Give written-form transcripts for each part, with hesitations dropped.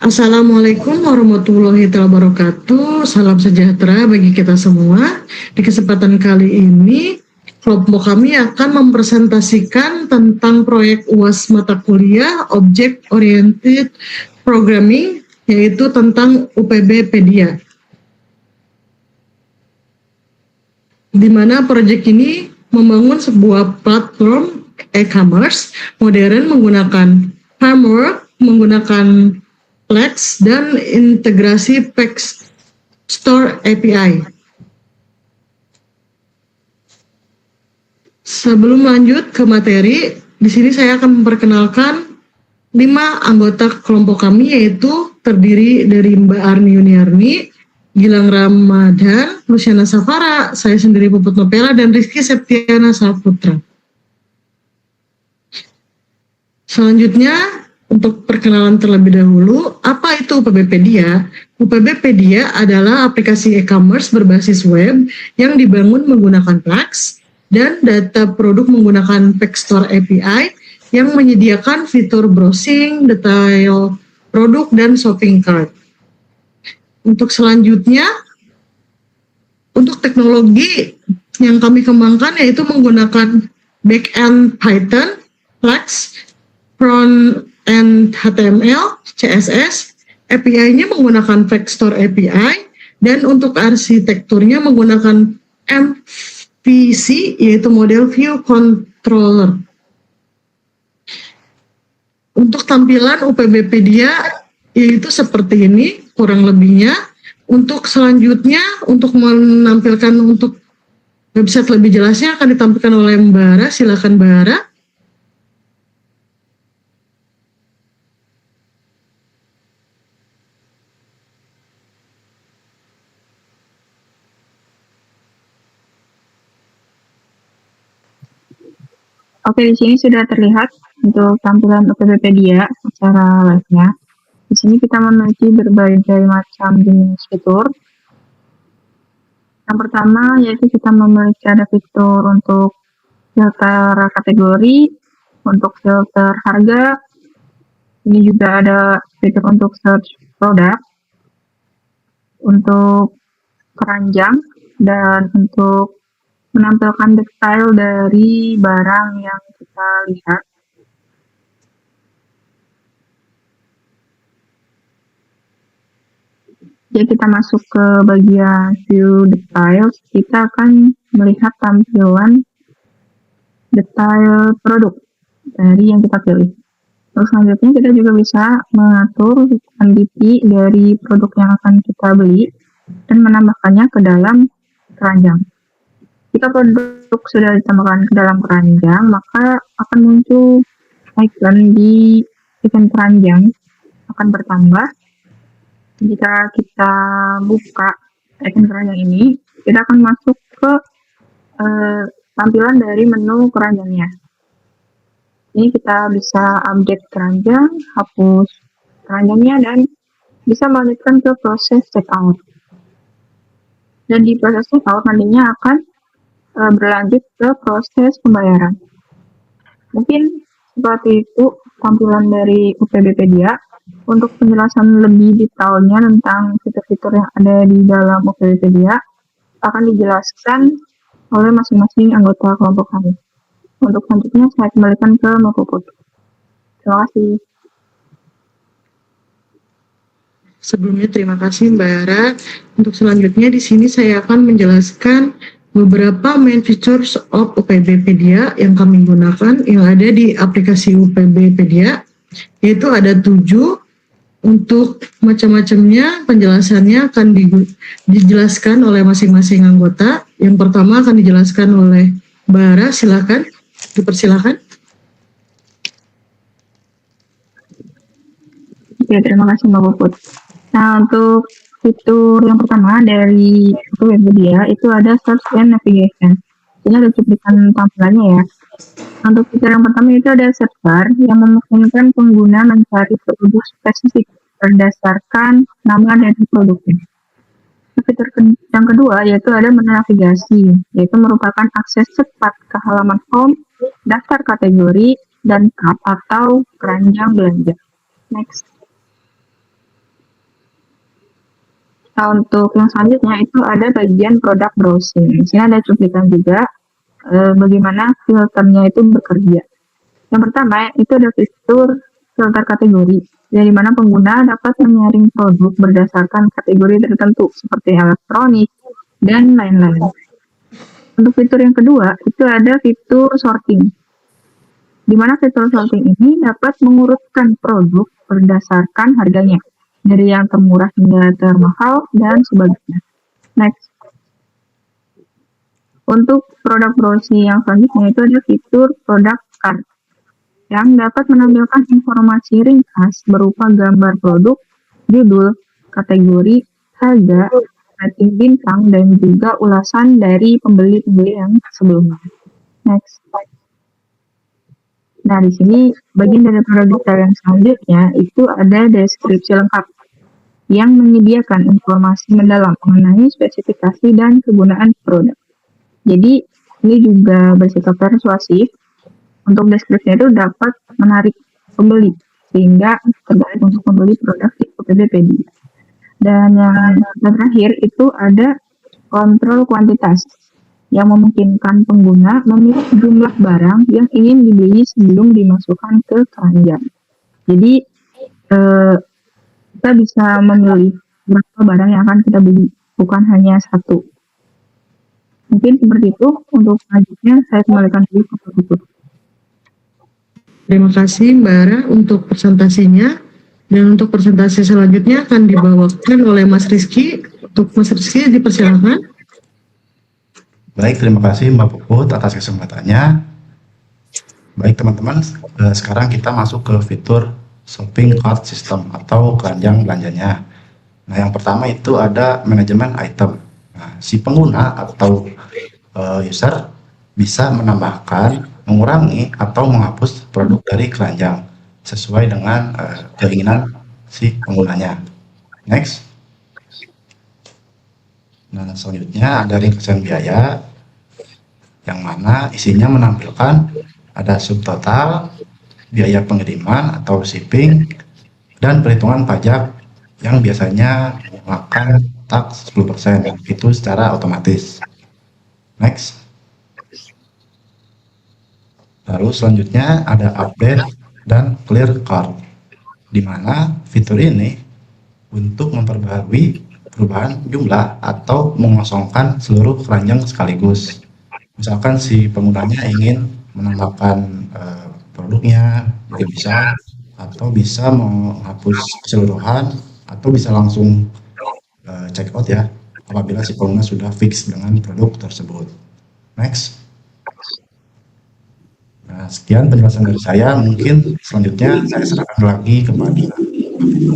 Assalamualaikum warahmatullahi wabarakatuh. Salam sejahtera bagi kita semua. Di kesempatan kali ini, kelompok kami akan mempresentasikan tentang proyek UAS mata kuliah Object Oriented Programming, yaitu tentang UPB Pedia. Di mana proyek ini membangun sebuah platform e-commerce modern menggunakan framework, menggunakan Plex, dan integrasi Plex Store API. Sebelum lanjut ke materi, di sini saya akan memperkenalkan 5 anggota kelompok kami, yaitu terdiri dari Mbak Arni Yuniarni, Gilang Ramadan, Luciana Safara, saya sendiri Puput Nopela, dan Rizky Septiana Saputra. Selanjutnya, untuk perkenalan terlebih dahulu, apa itu UPB Pedia? UPB Pedia adalah aplikasi e-commerce berbasis web yang dibangun menggunakan Plex dan data produk menggunakan Plex Store API yang menyediakan fitur browsing, detail produk, dan shopping cart. Untuk selanjutnya, untuk teknologi yang kami kembangkan yaitu menggunakan back-end Python, Plex, front-end HTML, CSS, API-nya menggunakan Plex Store API, dan untuk arsitekturnya menggunakan MVC, yaitu Model View Controller. Untuk tampilan UPB Pedia yaitu seperti ini kurang lebihnya. Untuk selanjutnya, untuk menampilkan untuk website lebih jelasnya akan ditampilkan oleh Mbak Ara. Silakan Mbak Ara. Oke, di sini sudah terlihat untuk tampilan UPB Pedia secara live-nya. Di sini kita memiliki berbagai macam jenis fitur. Yang pertama yaitu kita memiliki ada fitur untuk filter kategori, untuk filter harga. Ini juga ada fitur untuk search produk, untuk keranjang, dan untuk menampilkan detail dari barang yang kita lihat. Jika kita masuk ke bagian view details, kita akan melihat tampilan detail produk dari yang kita pilih. Terus selanjutnya kita juga bisa mengatur NDP dari produk yang akan kita beli dan menambahkannya ke dalam keranjang. Jika produk sudah ditambahkan ke dalam keranjang, maka akan muncul icon di icon keranjang akan bertambah. Jika kita buka icon keranjang ini, kita akan masuk ke tampilan dari menu keranjangnya. Ini kita bisa update keranjang, hapus keranjangnya, dan bisa melanjutkan ke proses checkout. Dan di proses checkout nantinya akan berlanjut ke proses pembayaran. Mungkin seperti itu tampilan dari UPB Pedia. Untuk penjelasan lebih detailnya tentang fitur-fitur yang ada di dalam UPB Pedia akan dijelaskan oleh masing-masing anggota kelompok kami. Untuk selanjutnya saya kembalikan ke Mbak Puput. Terima kasih. Sebelumnya terima kasih Mbak Ara. Untuk selanjutnya di sini saya akan menjelaskan beberapa main features of UPB Pedia yang kami gunakan yang ada di aplikasi UPB Pedia, yaitu ada 7. Untuk macam-macamnya penjelasannya akan dijelaskan oleh masing-masing anggota. Yang pertama akan dijelaskan oleh Mbak Ara, silakan dipersilakan. Ya, terima kasih Mbak Puput. Nah, untuk fitur yang pertama dari UPB Pedia itu ada Search and Navigation. Ini ada cuplikan tampilannya ya. Untuk fitur yang pertama itu ada search bar yang memungkinkan pengguna mencari produk spesifik berdasarkan nama dan produknya. Fitur yang kedua yaitu ada menu navigasi, yaitu merupakan akses cepat ke halaman home, daftar kategori, dan cart atau keranjang belanja. Next. Nah, untuk yang selanjutnya itu ada bagian product browsing. Di sini ada cuplikan juga bagaimana filternya itu bekerja. Yang pertama itu ada fitur filter kategori, dari mana pengguna dapat menyaring produk berdasarkan kategori tertentu seperti elektronik dan lain-lain. Untuk fitur yang kedua itu ada fitur sorting, di mana fitur sorting ini dapat mengurutkan produk berdasarkan harganya, dari yang termurah hingga termahal dan sebagainya. Next. Untuk produk browsing yang selanjutnya itu ada fitur product card, yang dapat menampilkan informasi ringkas berupa gambar produk, judul, kategori, harga, rating bintang, dan juga ulasan dari pembeli-pembeli yang sebelumnya. Next. Nah, di sini bagian dari produk detail yang selanjutnya itu ada deskripsi lengkap yang menyediakan informasi mendalam mengenai spesifikasi dan kegunaan produk. Jadi, ini juga bersifat persuasif. Untuk deskripsinya itu dapat menarik pembeli, sehingga tertarik untuk membeli produk di UPBPedia. Dan yang terakhir itu ada kontrol kuantitas, yang memungkinkan pengguna memilih jumlah barang yang ingin dibeli sebelum dimasukkan ke keranjang. Jadi, kita bisa memilih berapa barang yang akan kita beli, bukan hanya satu. Mungkin seperti itu. Untuk selanjutnya, saya kembalikan dulu ke Pak Putut. Terima kasih Mbak Ara untuk presentasinya. Dan untuk presentasi selanjutnya akan dibawakan oleh Mas Rizky. Untuk Mas Rizky dipersilakan. Baik, terima kasih Mbak Puput atas kesempatannya. Baik teman-teman, sekarang kita masuk ke fitur shopping cart system atau keranjang belanjanya. Nah, yang pertama itu ada manajemen item. Nah, si pengguna atau user bisa menambahkan, mengurangi, atau menghapus produk dari keranjang sesuai dengan keinginan si penggunanya. Next. Nah, selanjutnya ada ringkasan biaya, yang mana isinya menampilkan ada subtotal, biaya pengiriman atau shipping, dan perhitungan pajak yang biasanya memakan tax 10%, itu secara otomatis. Next. Lalu selanjutnya ada update dan clear cart, di mana fitur ini untuk memperbarui perubahan jumlah atau mengosongkan seluruh keranjang sekaligus. Misalkan si penggunanya ingin menambahkan produknya, juga bisa, atau bisa menghapus keseluruhan, atau bisa langsung check out ya, apabila si pengguna sudah fix dengan produk tersebut. Next. Nah, sekian penjelasan dari saya. Mungkin selanjutnya saya serahkan lagi kepada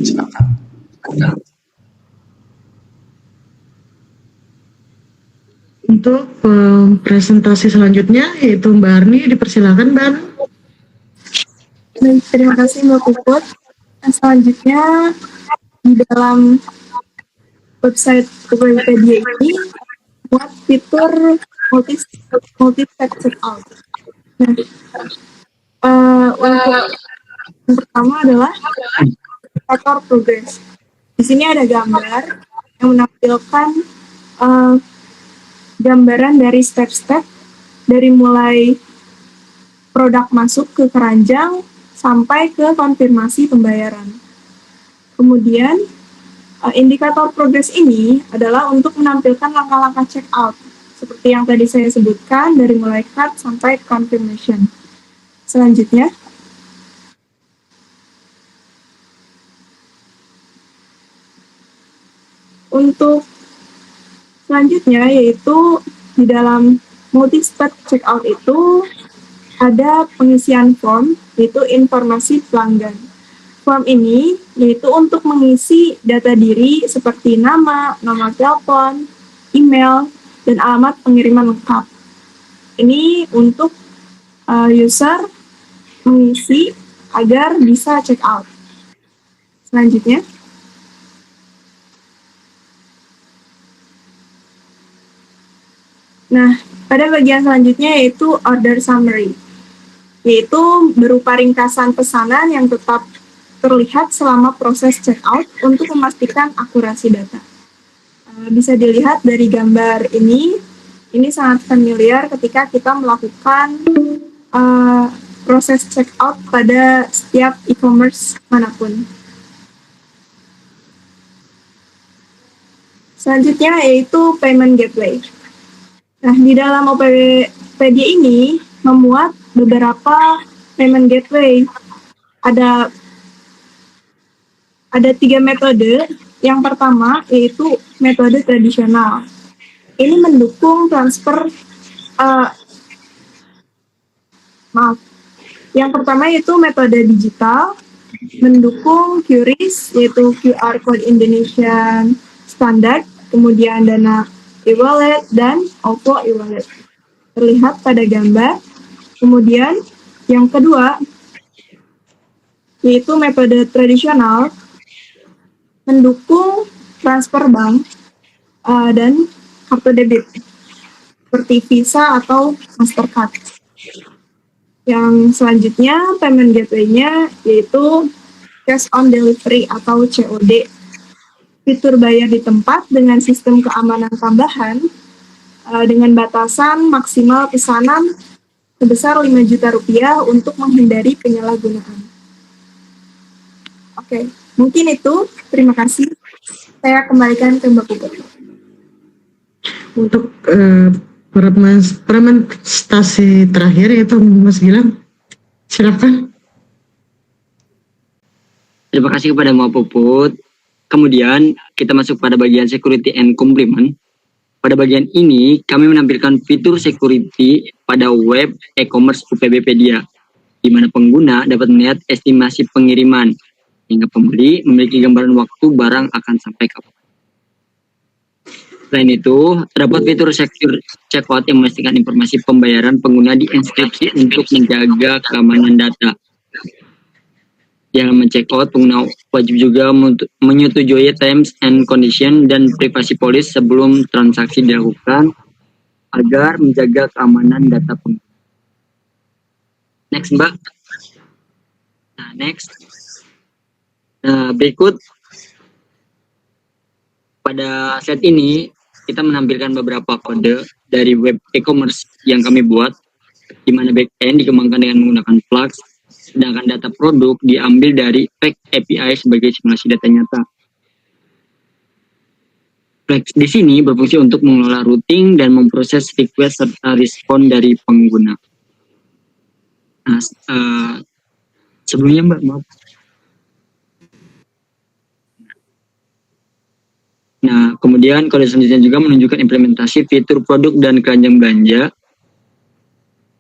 silakan. Untuk presentasi selanjutnya yaitu Mbak Arni, dipersilakan Mbak Arni. Baik, terima kasih Mbak Puput. Nah, selanjutnya di dalam website Tokopedia ini buat fitur multi-step checkout. Nah, untuk yang pertama adalah indikator progress. Di sini ada gambar yang menampilkan gambaran dari step-step dari mulai produk masuk ke keranjang sampai ke konfirmasi pembayaran. Kemudian indikator progress ini adalah untuk menampilkan langkah-langkah check out seperti yang tadi saya sebutkan dari mulai cart sampai confirmation. Selanjutnya, untuk selanjutnya yaitu di dalam multi-step checkout itu ada pengisian form, yaitu informasi pelanggan. Form ini yaitu untuk mengisi data diri seperti nama, nomor telepon, email, dan alamat pengiriman lengkap. Ini untuk user mengisi agar bisa check out. Selanjutnya, nah, pada bagian selanjutnya yaitu order summary, yaitu berupa ringkasan pesanan yang tetap terlihat selama proses checkout untuk memastikan akurasi data. Bisa dilihat dari gambar ini sangat familiar ketika kita melakukan proses checkout pada setiap e-commerce manapun. Selanjutnya yaitu payment gateway. Nah, di dalam OPPD ini memuat beberapa payment gateway. Ada 3 metode. Yang pertama yaitu metode tradisional. Ini mendukung transfer Yang pertama yaitu metode digital, mendukung QRIS yaitu QR Code Indonesian Standard, kemudian Dana e-wallet dan OVO e-wallet. Terlihat pada gambar. Kemudian yang kedua yaitu metode tradisional, mendukung transfer bank dan kartu debit seperti Visa atau Mastercard. Yang selanjutnya payment gateway-nya yaitu cash on delivery atau COD. Fitur bayar di tempat dengan sistem keamanan tambahan dengan batasan maksimal pesanan sebesar 5 juta rupiah untuk menghindari penyalahgunaan. Oke, mungkin itu. Terima kasih. Saya kembalikan ke Mbak Puput. Untuk presentasi terakhir yaitu Mas Gilang, silakan. Terima kasih kepada Mbak Puput. Kemudian kita masuk pada bagian security and complement. Pada bagian ini kami menampilkan fitur security pada web e-commerce UPBpedia, di mana pengguna dapat melihat estimasi pengiriman hingga pembeli memiliki gambaran waktu barang akan sampai kapan. Selain itu, terdapat fitur secure checkout yang memastikan informasi pembayaran pengguna dienkripsi untuk menjaga keamanan data. Dalam men-checkout, pengguna wajib juga menyetujui terms and condition dan privasi policy sebelum transaksi dilakukan agar menjaga keamanan data pengguna. Next, Mbak. Next. Berikut pada slide ini kita menampilkan beberapa kode dari web e-commerce yang kami buat, di mana backend dikembangkan dengan menggunakan Flux, sedangkan data produk diambil dari Flex API sebagai simulasi data nyata. Flex di sini berfungsi untuk mengelola routing dan memproses request serta respon dari pengguna. Nah, sebelumnya Mbak, maaf. Nah, kemudian kode selanjutnya juga menunjukkan implementasi fitur produk dan keranjang belanja.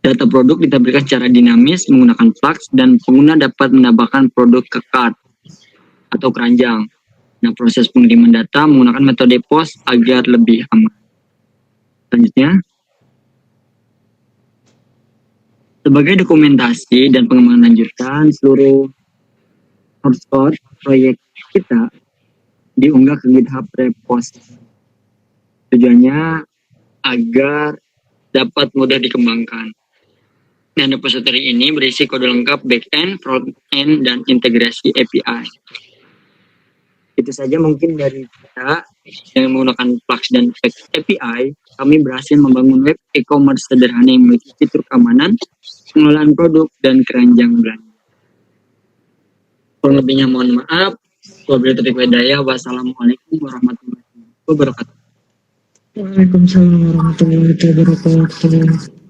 Data produk ditampilkan secara dinamis menggunakan Flux dan pengguna dapat menambahkan produk ke cart atau keranjang. Nah, proses pengiriman data menggunakan metode POS agar lebih aman. Selanjutnya, sebagai dokumentasi dan pengembangan lanjutan, seluruh source code proyek kita diunggah ke GitHub Repos. Tujuannya agar dapat mudah dikembangkan. Dan repository ini berisi kode lengkap backend, front-end, dan integrasi API. Itu saja mungkin dari kita yang menggunakan Flux dan Flex API. Kami berhasil membangun web e-commerce sederhana yang memiliki fitur keamanan, pengelolaan produk, dan keranjang belanja. Kurang lebihnya mohon maaf. Wabillahi taufiq wal hidayah. Wassalamualaikum warahmatullahi wabarakatuh. Waalaikumsalam warahmatullahi wabarakatuh.